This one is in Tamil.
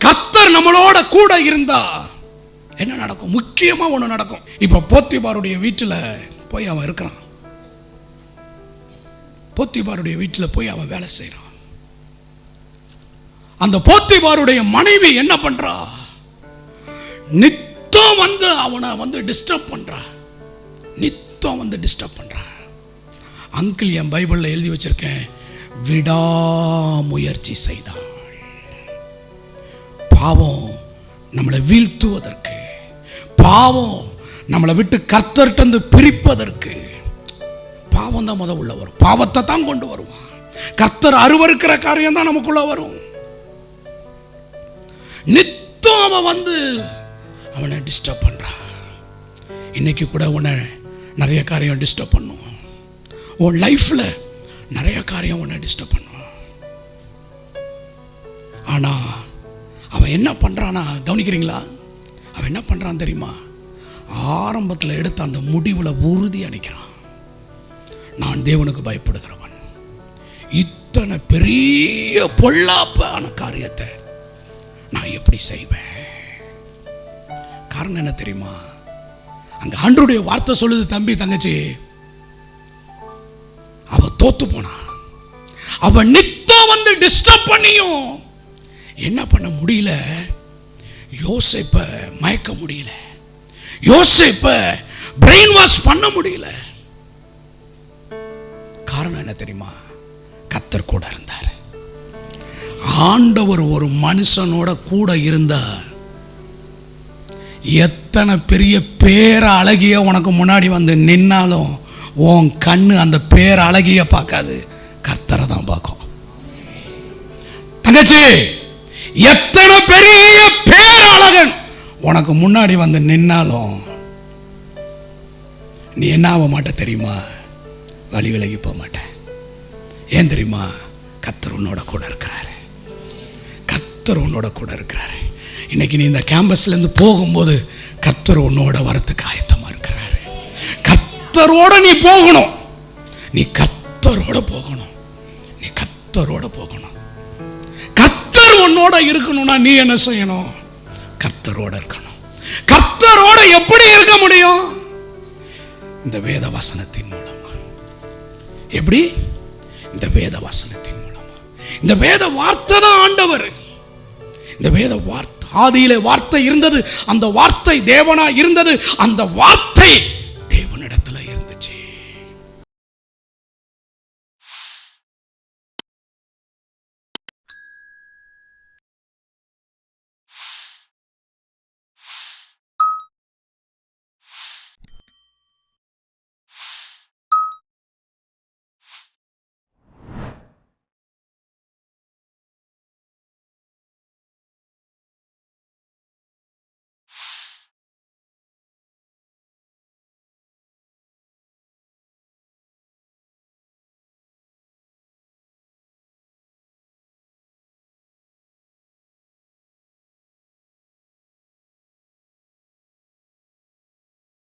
கர்த்தர் நம்மளோட கூட இருந்தா என்ன நடக்கும்? முக்கியமா ஒண்ணு நடக்கும். இப்ப போத்திபாருடைய வீட்டுல போய் அவன் இருக்கிறான். போத்திபாருடைய வீட்டுல போய் அவன் வேலை செய்யறான். அந்த போத்திபாருடைய மனைவி என்ன பண்றா? நித்தம் வந்து அவனை டிஸ்டர்ப் பண்றா. நித்தம் வந்து டிஸ்டர்ப் பண்றா. அங்கிள், என் பைபிள்ல எழுதி வச்சிருக்கேன், விடாமுயற்சி செய்தாள். பாவம் நம்மளை வீழ்த்துவதற்கு, பாவம் நம்மளை விட்டு கர்த்தர்கிட்ட பிரிப்பதற்கு பாவம் தான் உள்ள வரும். பாவத்தை தான் கொண்டு வருவான். கர்த்தர் அருவருக்கிற காரியம் தான் நமக்குள்ள வரும். நித்தம் அவன் வந்து அவனை டிஸ்டர்ப் பண்றான். இன்னைக்கு கூட உன்னை நிறைய காரியம் டிஸ்டர்ப் பண்ணும். உன் லைஃப்ல நிறைய காரியம் உன்னை டிஸ்டர்ப் பண்ணும். ஆனா அவன் என்ன பண்றானா கவனிக்கிறீங்களா? அவன் என்ன பண்றான் தெரியுமா? ஆரம்பத்தில் எடுத்த அந்த முடிவுல உறுதி அடைக்கிறான். நான் தேவனுக்கு பயப்படுகிறவன், இத்தனை பெரிய பொல்லாப்பான காரியத்தை நான் எப்படி செய்வேன்? காரணம் என்ன தெரியுமா? அங்க ஆண்டவருடைய வார்த்தை சொல்லுது, தம்பி தங்கச்சி, அவ தோத்து போனா. அவ நித்தம் வந்து டிஸ்டர்ப் பண்ணியும் என்ன பண்ண முடியல? யோசேப்பை மயக்க முடியல. யோசேப்பை பிரெயின் வாஷ் பண்ண முடியல. காரணம் என்ன தெரியுமா? கர்த்தர் கூட இருந்தார். ஆண்டவர் ஒரு மனுஷனோட கூட இருந்தா எத்தனை பெரிய பேர அழகிய உனக்கு முன்னாடி வந்து நின்னாலும் உன் கண்ணு அந்த பேர அழகிய பார்க்காது, கர்த்தரை தான் பார்க்கும். தங்கச்சி, எத்தனை பெரிய பேர அழகன் உனக்கு முன்னாடி வந்து நின்னாலும் நீ என்ன ஆக மாட்ட தெரியுமா? வழி விலகி போக மாட்டேன். ஏன் தெரியுமா? கர்த்தர் உன்னோட கூட இருக்கிறாரு. கர்த்தர் உன்னோட கூட இருக்கிறாரு. இன்னைக்கு நீ இந்த கேம்பஸ்ல இருந்து போகும்போது கர்த்தர் உன்னோட வரத்துக்கு ஆயத்தமா இருக்கிறாரு. கர்த்தரோட நீ போகணும். நீ கர்த்தரோட போகணும். நீ கர்த்தரோட போகணும். கர்த்தர் உன்னோட இருக்கணும்னா நீ என்ன செய்யணும்? கர்த்தரோட இருக்கணும். கர்த்தரோட எப்படி இருக்க முடியும்? இந்த வேத வசனத்தின் மூலமா. எப்படி? இந்த வேத வசனத்தின் மூலமா. இந்த வேத வார்த்தை தான் ஆண்டவர். இந்த வேத வார்த்தை, ஆதியிலே வார்த்தை இருந்தது, அந்த வார்த்தை தேவனா இருந்தது, அந்த வார்த்தை